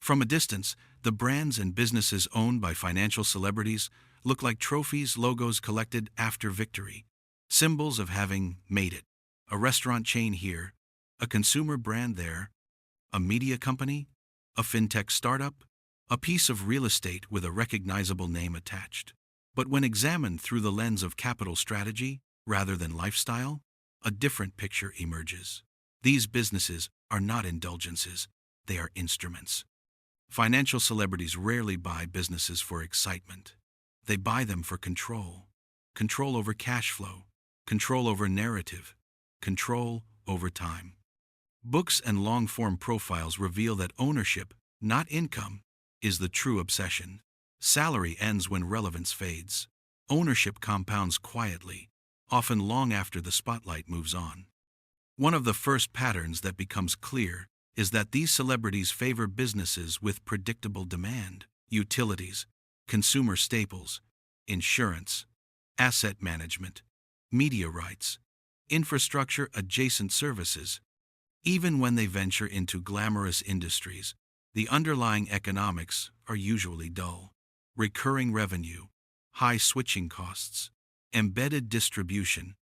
From a distance, the brands and businesses owned by financial celebrities look like trophies, logos collected after victory, symbols of having made it. A restaurant chain here, a consumer brand there, a media company, a fintech startup, a piece of real estate with a recognizable name attached. But when examined through the lens of capital strategy rather than lifestyle, a different picture emerges. These businesses are not indulgences, they are instruments. Financial celebrities rarely buy businesses for excitement. They buy them for control. Control over cash flow, control over narrative, control over time. Books and long-form profiles reveal that ownership, not income, is the true obsession. Salary ends when relevance fades. Ownership compounds quietly, often long after the spotlight moves on. One of the first patterns that becomes clear is that these celebrities favor businesses with predictable demand: utilities, consumer staples, insurance, asset management, media rights, infrastructure-adjacent services. Even when they venture into glamorous industries, the underlying economics are usually dull. Recurring revenue, high switching costs, embedded distribution.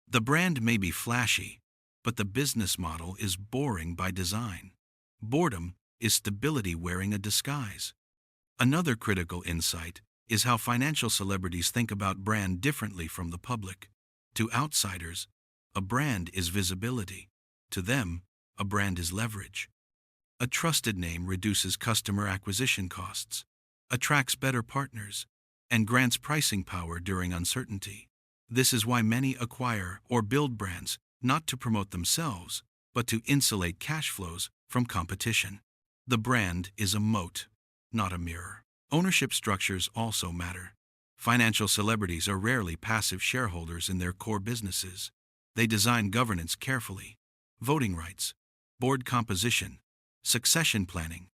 The brand may be flashy, but the business model is boring by design. Boredom is stability wearing a disguise. Another critical insight is how financial celebrities think about brand differently from the public. To outsiders, a brand is visibility. To them, a brand is leverage. A trusted name reduces customer acquisition costs, attracts better partners, and grants pricing power during uncertainty. This is why many acquire or build brands not to promote themselves, but to insulate cash flows from competition. The brand is a moat, not a mirror. Ownership structures also matter. Financial celebrities are rarely passive shareholders in their core businesses. They design governance carefully: voting rights, board composition, succession planning.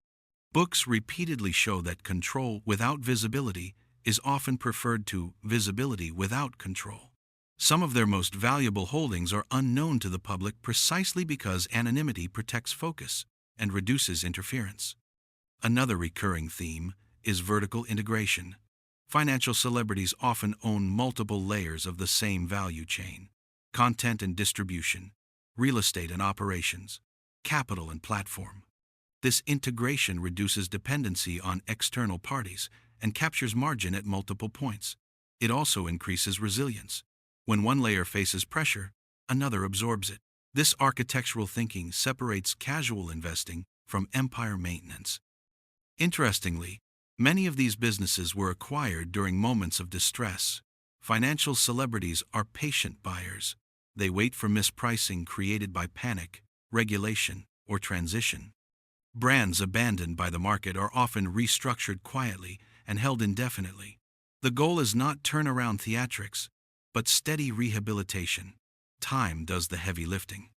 Books repeatedly show that control without visibility is often preferred to visibility without control. Some of their most valuable holdings are unknown to the public precisely because anonymity protects focus and reduces interference. Another recurring theme is vertical integration. Financial celebrities often own multiple layers of the same value chain: content and distribution, real estate and operations, capital and platform. This integration reduces dependency on external parties and captures margin at multiple points. It also increases resilience. When one layer faces pressure, another absorbs it. This architectural thinking separates casual investing from empire maintenance. Interestingly, many of these businesses were acquired during moments of distress. Financial celebrities are patient buyers. They wait for mispricing created by panic, regulation, or transition. Brands abandoned by the market are often restructured quietly and held indefinitely. The goal is not turnaround theatrics, but steady rehabilitation. Time does the heavy lifting.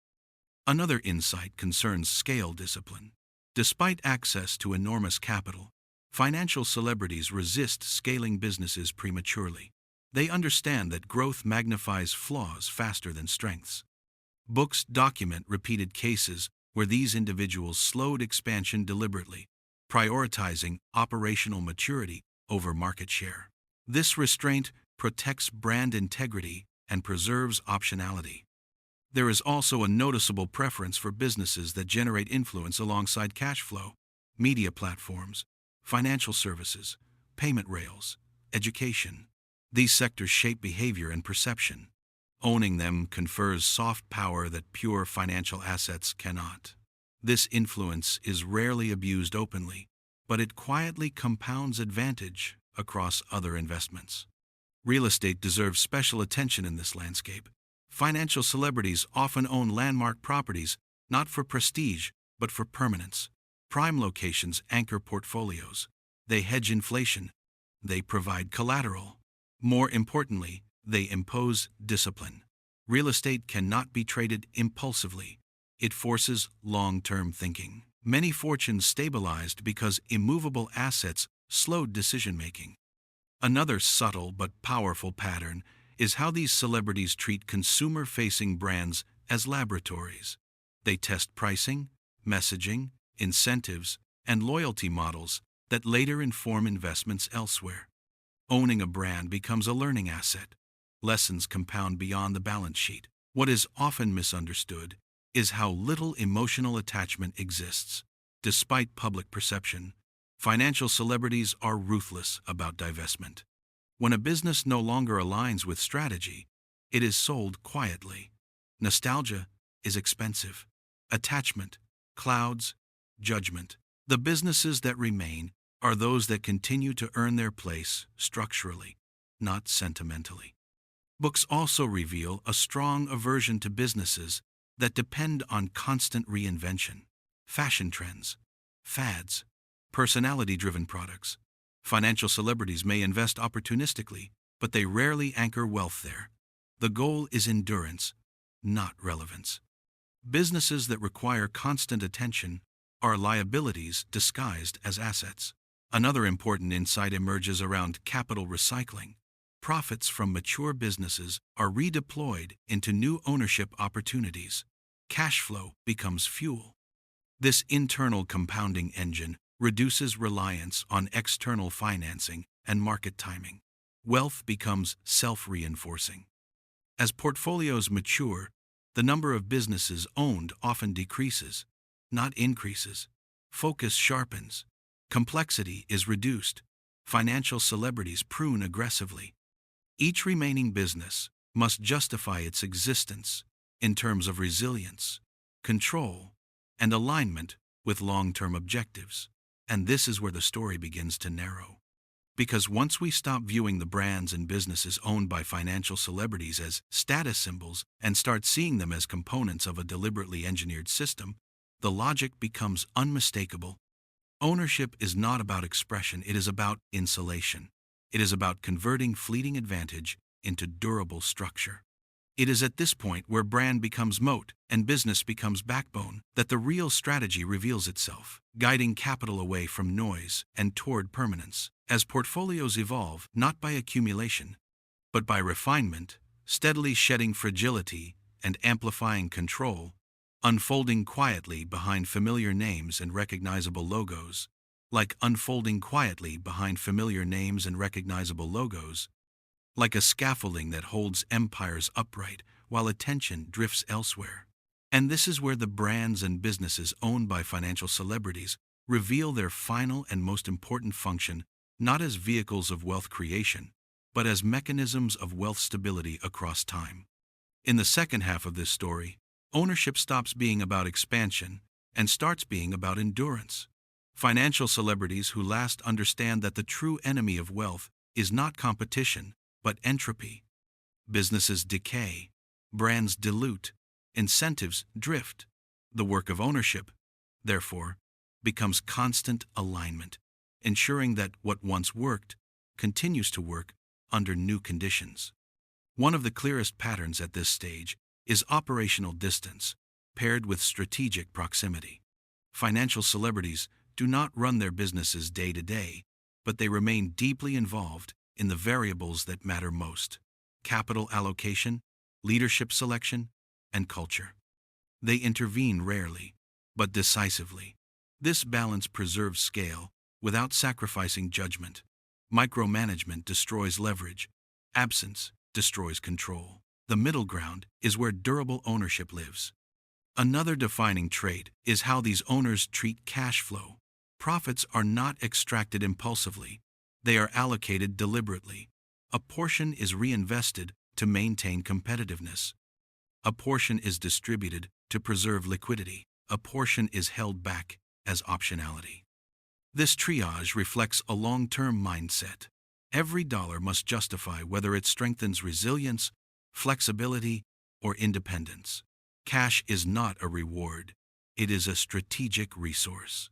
Another insight concerns scale discipline. Despite access to enormous capital, financial celebrities resist scaling businesses prematurely. They understand that growth magnifies flaws faster than strengths. Books document repeated cases where these individuals slowed expansion deliberately, prioritizing operational maturity over market share. This restraint protects brand integrity and preserves optionality. There is also a noticeable preference for businesses that generate influence alongside cash flow: media platforms, financial services, payment rails, education. These sectors shape behavior and perception. Owning them confers soft power that pure financial assets cannot. This influence is rarely abused openly, but it quietly compounds advantage across other investments. Real estate deserves special attention in this landscape. Financial celebrities often own landmark properties, not for prestige, but for permanence. Prime locations anchor portfolios. They hedge inflation. They provide collateral. More importantly, they impose discipline. Real estate cannot be traded impulsively. It forces long-term thinking. Many fortunes stabilized because immovable assets slowed decision-making. Another subtle but powerful pattern is how these celebrities treat consumer-facing brands as laboratories. They test pricing, messaging, incentives, and loyalty models that later inform investments elsewhere. Owning a brand becomes a learning asset. Lessons compound beyond the balance sheet. What is often misunderstood is how little emotional attachment exists. Despite public perception, financial celebrities are ruthless about divestment. When a business no longer aligns with strategy, it is sold quietly. Nostalgia is expensive. Attachment clouds judgment. The businesses that remain are those that continue to earn their place structurally, not sentimentally. Books also reveal a strong aversion to businesses that depend on constant reinvention. Fashion trends, fads, personality-driven products. Financial celebrities may invest opportunistically, but they rarely anchor wealth there. The goal is endurance, not relevance. Businesses that require constant attention are liabilities disguised as assets. Another important insight emerges around capital recycling. Profits from mature businesses are redeployed into new ownership opportunities. Cash flow becomes fuel. This internal compounding engine reduces reliance on external financing and market timing. Wealth becomes self-reinforcing. As portfolios mature, the number of businesses owned often decreases, not increases. Focus sharpens. Complexity is reduced. Financial celebrities prune aggressively. Each remaining business must justify its existence in terms of resilience, control, and alignment with long-term objectives. And this is where the story begins to narrow. Because once we stop viewing the brands and businesses owned by financial celebrities as status symbols and start seeing them as components of a deliberately engineered system, the logic becomes unmistakable. Ownership is not about expression, it is about insulation. It is about converting fleeting advantage into durable structure. It is at this point where brand becomes moat and business becomes backbone that the real strategy reveals itself, guiding capital away from noise and toward permanence. As portfolios evolve, not by accumulation, but by refinement, steadily shedding fragility and amplifying control, unfolding quietly behind familiar names and recognizable logos, like unfolding quietly behind familiar names and recognizable logos, like a scaffolding that holds empires upright while attention drifts elsewhere. And this is where the brands and businesses owned by financial celebrities reveal their final and most important function, not as vehicles of wealth creation, but as mechanisms of wealth stability across time. In the second half of this story, ownership stops being about expansion and starts being about endurance. Financial celebrities who last understand that the true enemy of wealth is not competition, but entropy. Businesses decay, brands dilute, incentives drift. The work of ownership, therefore, becomes constant alignment, ensuring that what once worked continues to work under new conditions. One of the clearest patterns at this stage is operational distance, paired with strategic proximity. Financial celebrities do not run their businesses day to day, but they remain deeply involved in the variables that matter most: capital allocation, leadership selection, and culture. They intervene rarely, but decisively. This balance preserves scale without sacrificing judgment. Micromanagement destroys leverage. Absence destroys control. The middle ground is where durable ownership lives. Another defining trait is how these owners treat cash flow. Profits are not extracted impulsively. They are allocated deliberately. A portion is reinvested to maintain competitiveness. A portion is distributed to preserve liquidity. A portion is held back as optionality. This triage reflects a long-term mindset. Every dollar must justify whether it strengthens resilience, flexibility, or independence. Cash is not a reward. It is a strategic resource.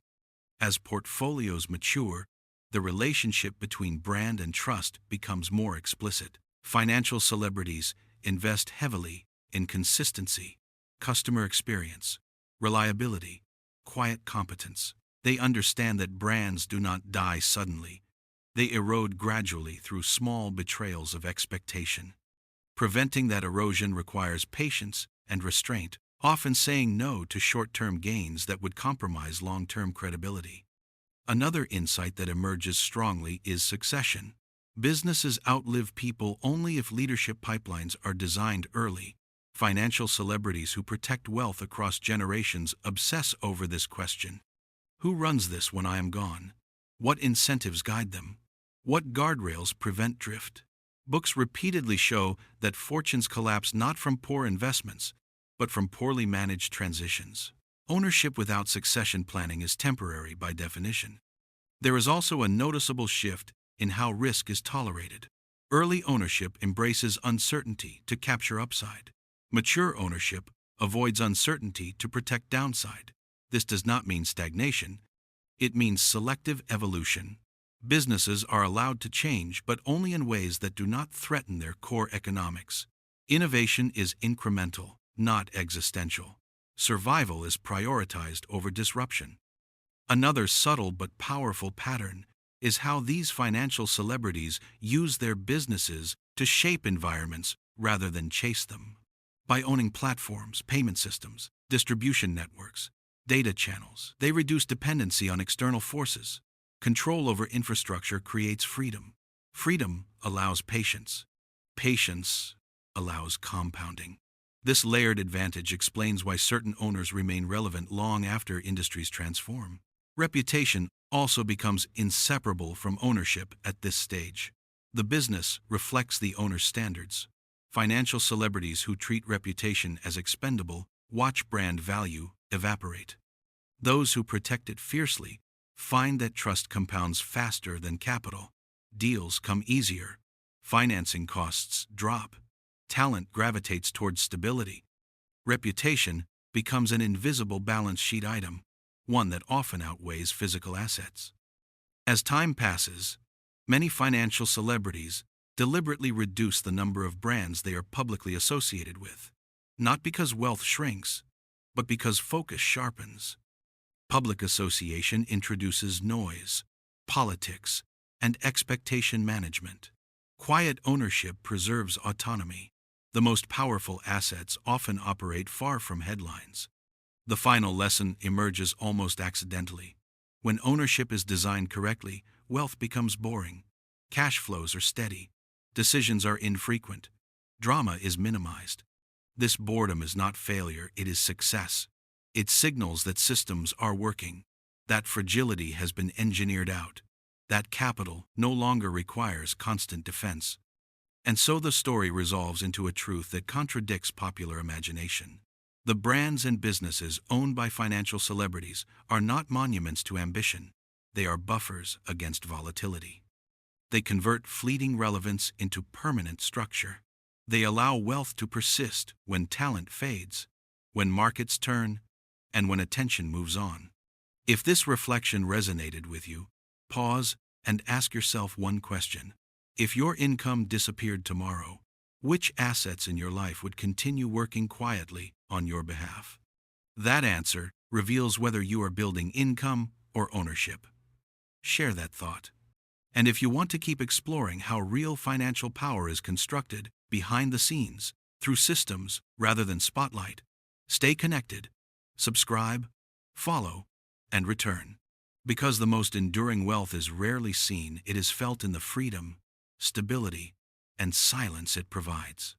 As portfolios mature, the relationship between brand and trust becomes more explicit. Financial celebrities invest heavily in consistency, customer experience, reliability, quiet competence. They understand that brands do not die suddenly. They erode gradually through small betrayals of expectation. Preventing that erosion requires patience and restraint, often saying no to short-term gains that would compromise long-term credibility. Another insight that emerges strongly is succession. Businesses outlive people only if leadership pipelines are designed early. Financial celebrities who protect wealth across generations obsess over this question. Who runs this when I am gone? What incentives guide them? What guardrails prevent drift? Books repeatedly show that fortunes collapse not from poor investments, but from poorly managed transitions. Ownership without succession planning is temporary by definition. There is also a noticeable shift in how risk is tolerated. Early ownership embraces uncertainty to capture upside. Mature ownership avoids uncertainty to protect downside. This does not mean stagnation. It means selective evolution. Businesses are allowed to change, but only in ways that do not threaten their core economics. Innovation is incremental, not existential. Survival is prioritized over disruption. Another subtle but powerful pattern is how these financial celebrities use their businesses to shape environments rather than chase them. By owning platforms, payment systems, distribution networks, data channels, they reduce dependency on external forces. Control over infrastructure creates freedom. Freedom allows patience. Patience allows compounding. This layered advantage explains why certain owners remain relevant long after industries transform. Reputation also becomes inseparable from ownership at this stage. The business reflects the owner's standards. Financial celebrities who treat reputation as expendable watch brand value evaporate. Those who protect it fiercely find that trust compounds faster than capital. Deals come easier. Financing costs drop. Talent gravitates towards stability. Reputation becomes an invisible balance sheet item, one that often outweighs physical assets. As time passes, many financial celebrities deliberately reduce the number of brands they are publicly associated with, not because wealth shrinks, but because focus sharpens. Public association introduces noise, politics, and expectation management. Quiet ownership preserves autonomy. The most powerful assets often operate far from headlines. The final lesson emerges almost accidentally. When ownership is designed correctly, wealth becomes boring. Cash flows are steady. Decisions are infrequent. Drama is minimized. This boredom is not failure, it is success. It signals that systems are working, that fragility has been engineered out, that capital no longer requires constant defense. And so the story resolves into a truth that contradicts popular imagination. The brands and businesses owned by financial celebrities are not monuments to ambition. They are buffers against volatility. They convert fleeting relevance into permanent structure. They allow wealth to persist when talent fades, when markets turn, and when attention moves on. If this reflection resonated with you, pause and ask yourself one question. If your income disappeared tomorrow, which assets in your life would continue working quietly on your behalf? That answer reveals whether you are building income or ownership. Share that thought. And if you want to keep exploring how real financial power is constructed behind the scenes, through systems rather than spotlight, stay connected, subscribe, follow, and return. Because the most enduring wealth is rarely seen, it is felt in the freedom, stability, and silence it provides.